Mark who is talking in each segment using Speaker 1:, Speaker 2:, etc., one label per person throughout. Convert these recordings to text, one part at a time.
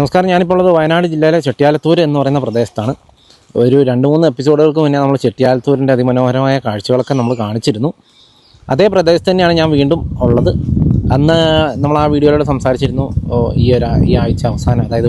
Speaker 1: നമസ്കാരം. ഞാനിപ്പോൾ ഉള്ളത് വയനാട് ജില്ലയിലെ ചെട്ടിയാലത്തൂർ എന്ന് പറയുന്ന പ്രദേശത്താണ്. ഒരു 2-3 എപ്പിസോഡുകൾക്ക് മുന്നേ നമ്മൾ ചെട്ടിയാലത്തൂരിൻ്റെ അതിമനോഹരമായ കാഴ്ചകളൊക്കെ നമ്മൾ കാണിച്ചിരുന്നു. അതേ പ്രദേശത്ത് തന്നെയാണ് ഞാൻ വീണ്ടും ഉള്ളത്. അന്ന് നമ്മൾ ആ വീഡിയോയിലൂടെ സംസാരിച്ചിരുന്നു ഈ ആഴ്ച അവസാനം, അതായത്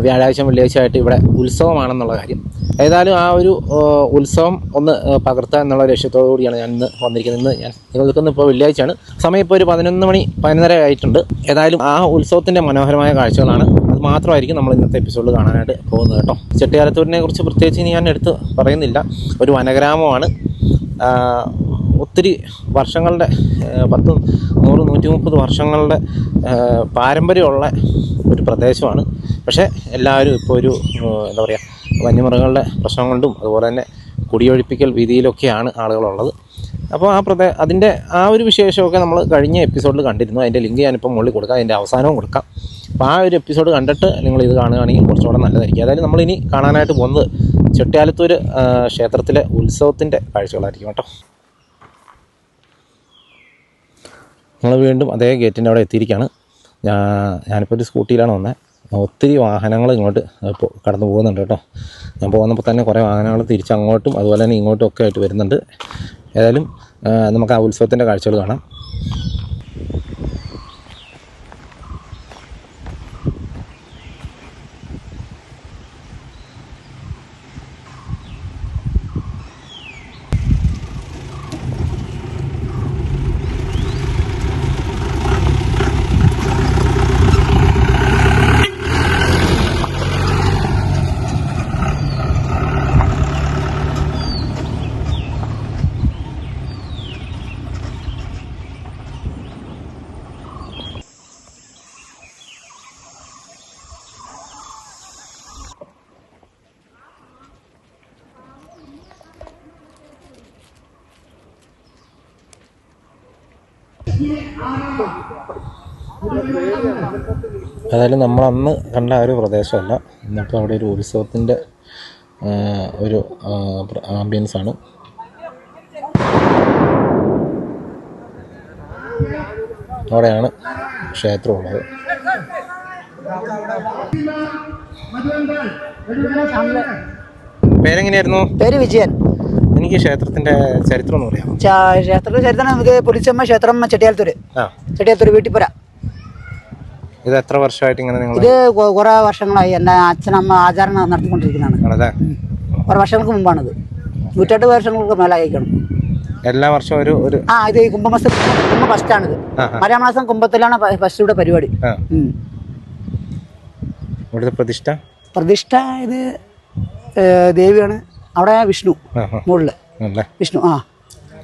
Speaker 1: വ്യാഴാഴ്ച വെള്ളിയാഴ്ച ആയിട്ട് ഇവിടെ ഉത്സവമാണെന്നുള്ള കാര്യം. ഏതായാലും ആ ഒരു ഉത്സവം ഒന്ന് പകർത്തുക എന്നുള്ള ലക്ഷ്യത്തോടു കൂടിയാണ് ഞാൻ ഇന്ന് വന്നിരിക്കുന്നത്. ഇന്ന് ഞാൻ നിൽക്കുന്നത് ഇപ്പോൾ വെള്ളിയാഴ്ചയാണ്. സമയം ഇപ്പോൾ ഒരു 11:30 ആയിട്ടുണ്ട്. ഏതായാലും ആ ഉത്സവത്തിൻ്റെ മനോഹരമായ കാഴ്ചകളാണ്. അത് മാത്രമായിരിക്കും നമ്മൾ ഇന്നത്തെ എപ്പിസോഡിൽ കാണാനായിട്ട് പോകുന്നത് കേട്ടോ. ചെട്ടിയാലത്തൂരിനെ കുറിച്ച് പ്രത്യേകിച്ച് ഞാൻ എടുത്ത് പറയുന്നില്ല. ഒരു വനഗ്രാമമാണ്. ഒത്തിരി വർഷങ്ങളുടെ 10, 100, 130 വർഷങ്ങളുടെ പാരമ്പര്യമുള്ള ഒരു പ്രദേശമാണ്. പക്ഷേ എല്ലാവരും ഇപ്പോൾ ഒരു എന്താ പറയുക, വന്യമൃഗങ്ങളുടെ പ്രശ്നം കൊണ്ടും അതുപോലെ തന്നെ കുടിയൊഴിപ്പിക്കൽ രീതിയിലൊക്കെയാണ് ആളുകളുള്ളത്. അപ്പോൾ അതിൻ്റെ ആ ഒരു വിശേഷമൊക്കെ നമ്മൾ കഴിഞ്ഞ എപ്പിസോഡിൽ കണ്ടിരുന്നു. അതിൻ്റെ ലിങ്ക് ഞാനിപ്പോൾ മുകളിൽ കൊടുക്കാം, അതിൻ്റെ അവസാനവും കൊടുക്കാം. അപ്പോൾ ആ ഒരു എപ്പിസോഡ് കണ്ടിട്ട് നിങ്ങൾ ഇത് കാണുകയാണെങ്കിൽ കുറച്ചുകൂടെ നല്ലതായിരിക്കും. അതായത് നമ്മളിനി കാണാനായിട്ട് പോകുന്നത് ചെട്ടിയാലത്തൂർ ക്ഷേത്രത്തിലെ ഉത്സവത്തിൻ്റെ കാഴ്ചകളായിരിക്കും കേട്ടോ. നമ്മൾ വീണ്ടും അതേ ഗേറ്റിൻ്റെ അവിടെ എത്തിയിരിക്കുകയാണ്. ഞാനിപ്പോൾ ഒരു സ്കൂട്ടിയിലാണ് വന്നത്. ഒത്തിരി വാഹനങ്ങൾ ഇങ്ങോട്ട് ഇപ്പോൾ കടന്നു പോകുന്നുണ്ട് കേട്ടോ. ഞാൻ പോകുന്നപ്പോൾ തന്നെ കുറേ വാഹനങ്ങൾ തിരിച്ചങ്ങോട്ടും അതുപോലെ തന്നെ ഇങ്ങോട്ടും ഒക്കെ ആയിട്ട് വരുന്നുണ്ട്. ഏതായാലും നമുക്ക് ആ ഉത്സവത്തിൻ്റെ കാഴ്ചകൾ കാണാം. ഏതായാലും നമ്മളന്ന് കണ്ട ആ ഒരു പ്രദേശമല്ല, ഇന്നിപ്പോൾ അവിടെ ഒരു ഉത്സവത്തിൻ്റെ ഒരു ആംബിയൻസാണ്. അവിടെയാണ് ക്ഷേത്രമുള്ളത്. പേരെങ്ങനെയായിരുന്നു?
Speaker 2: പേര് വിജയൻ.
Speaker 1: എനിക്ക് ക്ഷേത്രത്തിന്റെ ചരിത്രം ഒന്ന് പറയാം.
Speaker 2: ക്ഷേത്രത്തിന്റെ ചരിത്രം നമുക്ക് പുലിച്ചമ്മ ക്ഷേത്രം ചെട്ടിയാലത്തൂര് വീട്ടിപ്പുര.
Speaker 1: ഇത് എത്ര വർഷമായിട്ട് ഇങ്ങനെ?
Speaker 2: ഇത് കുറെ വർഷങ്ങളായി. എൻ്റെ അച്ഛനമ്മ ആചാരം നടത്തിക്കൊണ്ടിരിക്കുന്നതാണ്. കുറെ വർഷങ്ങൾക്ക് മുമ്പാണിത്. 108 വർഷങ്ങൾക്ക് മേലായിക്കണം.
Speaker 1: എല്ലാ വർഷവും ഒരു
Speaker 2: ഇത് കുംഭമാസം ഫസ്റ്റാണിത്. മലയാളമാസം കുംഭത്തിലാണ് ഫസ്റ്റ് ഇവിടെ പരിപാടി.
Speaker 1: ഇവിടുത്തെ പ്രതിഷ്ഠ ഇത്
Speaker 2: ദേവിയാണ്. അവിടെ വിഷ്ണു മുകളില് വിഷ്ണു.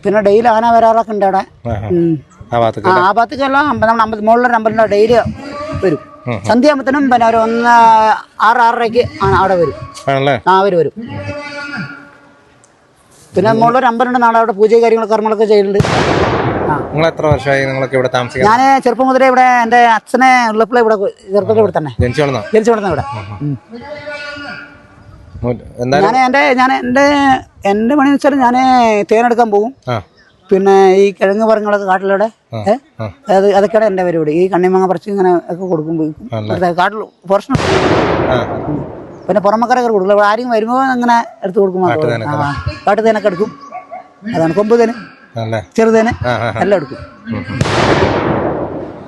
Speaker 2: പിന്നെ ഡെയിലി ആന വരാറൊക്കെ ഉണ്ട് അവിടെ. ആ ഭാഗത്തേക്കെല്ലാം മുകളിലൊരു അമ്പലം ഡെയിലി വരും. സന്ധ്യാകുമ്പത്തിനും പിന്നെ ഒരു 6-6:30 അവിടെ വരും. അവര് വരും. പിന്നെ മുകളിലൊരു അമ്പലമുണ്ട്. നാളെ അവിടെ പൂജ കർമ്മങ്ങളൊക്കെ ചെയ്യുന്നുണ്ട്. ഞാൻ ചെറുപ്പം മുതലേ ഇവിടെ, എൻ്റെ അച്ഛനെ ഉള്ളപ്പോൾ ഇവിടെ ചെറുപ്പത്തിൽ ഇവിടെ തന്നെ ജനിച്ചു വളർന്ന ഇവിടെ. എന്റെ പണി വെച്ചാൽ ഞാൻ തേനെടുക്കാൻ പോകും. പിന്നെ ഈ കിഴങ്ങ് പറങ്ങളൊക്കെ കാട്ടിലൂടെ അതൊക്കെയാണ് എൻ്റെ പരിപാടി. ഈ കണ്ണിമാങ്ങ പറിച്ച് ഇങ്ങനെ ഒക്കെ കൊടുക്കും. കാട്ടിൽ ഫോറസ്റ്റ്. പിന്നെ പുറമക്കരൊക്കെ കൊടുക്കും. ആരെങ്കിലും വരുമ്പോൾ അങ്ങനെ എടുത്ത് കൊടുക്കും. കാട്ടുതേനൊക്കെ എടുക്കും. അതാണ് കൊമ്പുതേന്, ചെറുതേന് എല്ലാം എടുക്കും.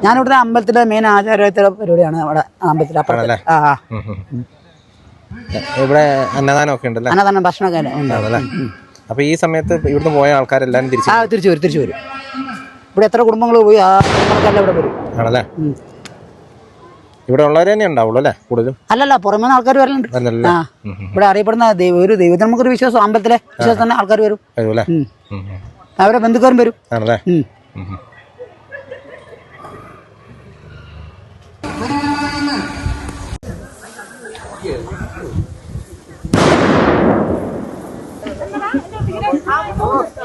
Speaker 2: ഞാനിവിടുത്തെ അമ്പലത്തിലെ മെയിൻ ആചാരത്തിലെ പരിപാടിയാണ് അവിടെ അമ്പലത്തിൽ. അപ്പുറത്ത്
Speaker 1: ഇവിടെ അന്നദാനം ഒക്കെ ഉണ്ടല്ലോ.
Speaker 2: അന്നദാനം ഭക്ഷണമൊക്കെ ഉണ്ട്.
Speaker 1: അപ്പോൾ ഈ സമയത്ത് ഇവിടുന്ന് പോയ ആൾക്കാരെല്ലാവരും
Speaker 2: തിരിച്ചു വരും. ഇവിടെ എത്ര കുടുംബങ്ങൾ പോയി ആ കുടുംബങ്ങളെല്ലാം ഇവിടെ വരും.
Speaker 1: ആണല്ലേ? ഇവിടെ ഉള്ളവർ തന്നെ ഉണ്ടാവുള്ളൂ അല്ലേ കൂടുതലും?
Speaker 2: അല്ലല്ല, പുറമേ നിന്ന് ആൾക്കാർ വരലുണ്ട്. ഇവിടെ അറിയപ്പെടുന്ന ഒരു ദൈവത്തിന് നമുക്കൊരു വിശ്വാസം, അമ്പലത്തിലെ വിശ്വാസം തന്നെ ആൾക്കാർ വരും. അവരെ ബന്ധുക്കാരും വരും.
Speaker 1: ആണല്ലേ?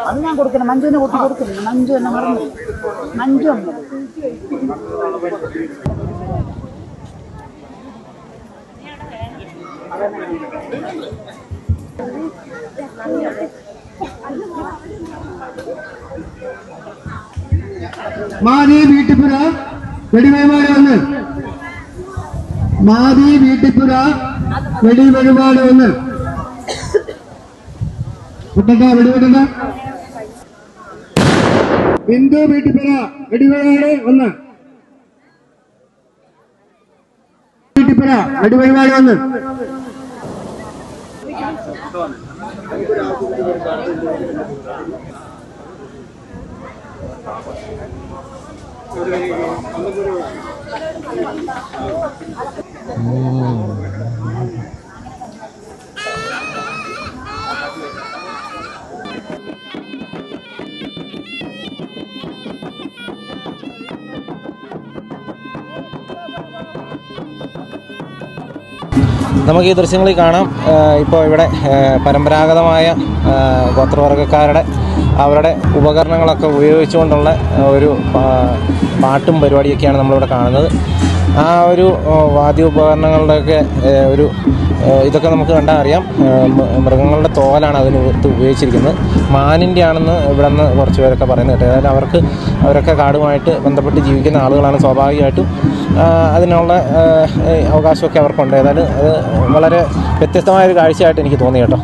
Speaker 2: അത് ഞാൻ കൊടുക്കണം, മഞ്ജുവിനെ കൊടുക്കണം. മഞ്ജു എന്നെ മറന്നു. മഞ്ജു
Speaker 3: മാതി വീട്ടിപ്പുര വെടിവഴിപാട് ഒന്ന്. മാതി വീട്ടിപ്പുര വെടിവഴിപാട് ഒന്ന്. വെടിവെട്ടണ്ട. ബിന്ദു വീട്ടിപ്പുര വെടിവഴിപാട് ഒന്ന്. വീട്ടിപ്പുര വെടിവഴിപാട് ഒന്ന്.
Speaker 1: നമുക്ക് ഈ ദൃശ്യങ്ങളിൽ കാണാം. ഇപ്പോൾ ഇവിടെ പരമ്പരാഗതമായ ഗോത്രവർഗ്ഗക്കാരുടെ അവരുടെ ഉപകരണങ്ങളൊക്കെ ഉപയോഗിച്ചുകൊണ്ടുള്ള ഒരു പാട്ടും പരിപാടിയൊക്കെയാണ് നമ്മളിവിടെ കാണുന്നത്. ആ ഒരു വാദ്യോപകരണങ്ങളുടെയൊക്കെ ഒരു ഇതൊക്കെ നമുക്ക് കണ്ടാൽ അറിയാം. മൃഗങ്ങളുടെ തോലാണ് അതിന് ഉപയോഗിച്ചിരിക്കുന്നത്. മാനിൻ്റെ ആണെന്ന് ഇവിടെ നിന്ന് കുറച്ച് പേരൊക്കെ പറയുന്നത് കേട്ടോ. അതായത് അവരൊക്കെ കാടുമായിട്ട് ബന്ധപ്പെട്ട് ജീവിക്കുന്ന ആളുകളാണ്. സ്വാഭാവികമായിട്ടും അതിനുള്ള അവകാശമൊക്കെ അവർക്കുണ്ട്. ഏതായാലും അത് വളരെ വ്യത്യസ്തമായൊരു കാഴ്ചയായിട്ട് എനിക്ക് തോന്നി കേട്ടോ.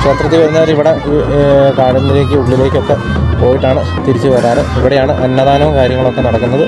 Speaker 1: ക്ഷേത്രത്തിൽ വരുന്നവർ ഇവിടെ കാടിലേക്ക് ഉള്ളിലേക്കൊക്കെ പോയിട്ടാണ് തിരിച്ചു വരാറ്. ഇവിടെയാണ് അന്നദാനവും കാര്യങ്ങളൊക്കെ നടക്കുന്നത്.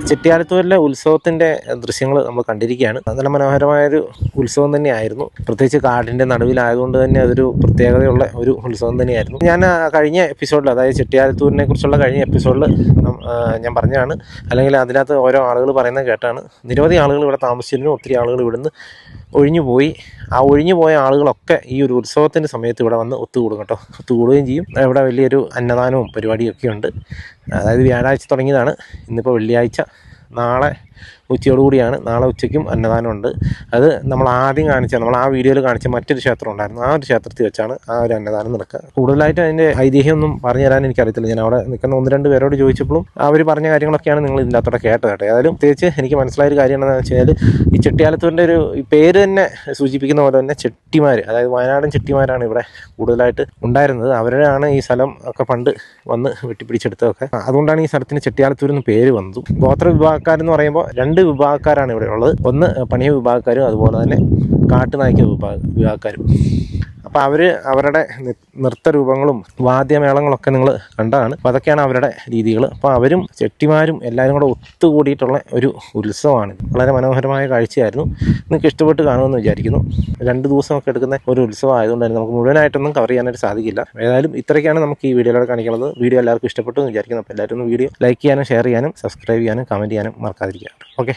Speaker 1: ചെട്ടിയാലത്തൂരിലെ ഉത്സവത്തിൻ്റെ ദൃശ്യങ്ങൾ നമ്മൾ കണ്ടിരിക്കുകയാണ്. നല്ല മനോഹരമായൊരു ഉത്സവം തന്നെയായിരുന്നു. പ്രത്യേകിച്ച് കാടിൻ്റെ നടുവിലായതുകൊണ്ട് തന്നെ അതൊരു പ്രത്യേകതയുള്ള ഒരു ഉത്സവം തന്നെയായിരുന്നു. ഞാൻ കഴിഞ്ഞ എപ്പിസോഡിൽ, അതായത് ചെട്ടിയാലത്തൂരിനെ കുറിച്ചുള്ള കഴിഞ്ഞ എപ്പിസോഡിൽ ഞാൻ പറഞ്ഞതാണ്, അല്ലെങ്കിൽ അതിനകത്ത് ഓരോ ആളുകൾ പറയുന്നത് കേട്ടാണ്. നിരവധി ആളുകൾ ഇവിടെ താമസിച്ചിരുന്നു, ഒത്തിരി ആളുകൾ ഇവിടുന്ന് ഒഴിഞ്ഞുപോയി. ആ ഒഴിഞ്ഞുപോയ ആളുകളൊക്കെ ഈ ഒരു ഉത്സവത്തിൻ്റെ സമയത്ത് ഇവിടെ വന്ന് ഒത്തുകൂടും കേട്ടോ, ഒത്തുകൂടുകയും ചെയ്യും. ഇവിടെ വലിയൊരു അന്നദാനവും പരിപാടിയൊക്കെ ഉണ്ട്. അതായത് വ്യാഴാഴ്ച തുടങ്ങിയതാണ്, ഇന്നിപ്പോൾ വെള്ളിയാഴ്ച, നാളെ ഉച്ചയോടുകൂടിയാണ്. നാളെ ഉച്ചയ്ക്കും അന്നദാനമുണ്ട്. അത് നമ്മൾ ആദ്യം നമ്മൾ ആ വീഡിയോയിൽ കാണിച്ച മറ്റൊരു ക്ഷേത്രം ഉണ്ടായിരുന്നു, ആ ഒരു ക്ഷേത്രത്തിൽ വെച്ചാണ് ആ ഒരു അന്നദാനം നടക്കുക. കൂടുതലായിട്ട് അതിൻ്റെ ഐതിഹ്യമൊന്നും പറഞ്ഞു തരാൻ എനിക്കറിയത്തില്ല. ഞാൻ അവിടെ നിൽക്കുന്ന 1-2 പേരോട് ചോദിച്ചപ്പോഴും അവർ പറഞ്ഞ കാര്യങ്ങളൊക്കെയാണ് നിങ്ങൾ ഇതിൻ്റെ അകത്തോടെ കേട്ടത് കേട്ടോ. ഏതായാലും പ്രത്യേകിച്ച് എനിക്ക് മനസ്സിലായൊരു കാര്യം എന്താണെന്ന് വെച്ച് കഴിഞ്ഞാൽ ഈ ചെട്ടിയാലത്തൂരിൻ്റെ ഒരു പേര് തന്നെ സൂചിപ്പിക്കുന്ന പോലെ തന്നെ ചെട്ടിമാർ, അതായത് വയനാടൻ ചെട്ടിമാരാണ് ഇവിടെ കൂടുതലായിട്ട് ഉണ്ടായിരുന്നത്. അവരാണ് ഈ സ്ഥലം ഒക്കെ പണ്ട് വന്ന് വെട്ടിപ്പിടിച്ചെടുത്തതൊക്കെ. അതുകൊണ്ടാണ് ഈ സ്ഥലത്തിന് ചെട്ടിയാലത്തൂർ എന്ന് പേര് വന്നതും. ഗോത്ര വിഭാഗക്കാരെന്ന് പറയുമ്പോൾ 2 വിഭാഗക്കാരാണ് ഇവിടെ ഉള്ളത്. ഒന്ന് പണിയ വിഭാഗക്കാരും അതുപോലെ തന്നെ കാട്ടുനായ്ക്ക വിഭാഗക്കാരും. അപ്പോൾ അവർ അവരുടെ നൃത്തരൂപങ്ങളും വാദ്യമേളങ്ങളൊക്കെ നിങ്ങൾ കണ്ടതാണ്. അപ്പോൾ അതൊക്കെയാണ് അവരുടെ രീതികൾ. അപ്പോൾ അവരും ചെട്ടിമാരും എല്ലാവരും കൂടെ ഒത്തുകൂടിയിട്ടുള്ള ഒരു ഉത്സവമാണ്. വളരെ മനോഹരമായ കാഴ്ചയായിരുന്നു. നിങ്ങൾക്ക് ഇഷ്ടപ്പെട്ട് കാണുമെന്ന് വിചാരിക്കുന്നു. 2 ദിവസമൊക്കെ എടുക്കുന്ന ഒരു ഉത്സവം ആയതുകൊണ്ട് തന്നെ നമുക്ക് മുഴുവനായിട്ടൊന്നും കവർ ചെയ്യാനായിട്ട് സാധിക്കില്ല. ഏതായാലും ഇത്രയൊക്കെയാണ് നമുക്ക് ഈ വീഡിയോയിലൂടെ കാണിക്കുന്നത്. വീഡിയോ എല്ലാവർക്കും ഇഷ്ടപ്പെട്ടു എന്ന് വിചാരിക്കുന്നു. അപ്പോൾ എല്ലാവരും ഒന്ന് വീഡിയോ ലൈക്ക് ചെയ്യാനും ഷെയർ ചെയ്യാനും സബ്സ്ക്രൈബ് ചെയ്യാനും കമൻറ്റ് ചെയ്യാനും മറക്കാതിരിക്കുക. ഓക്കെ.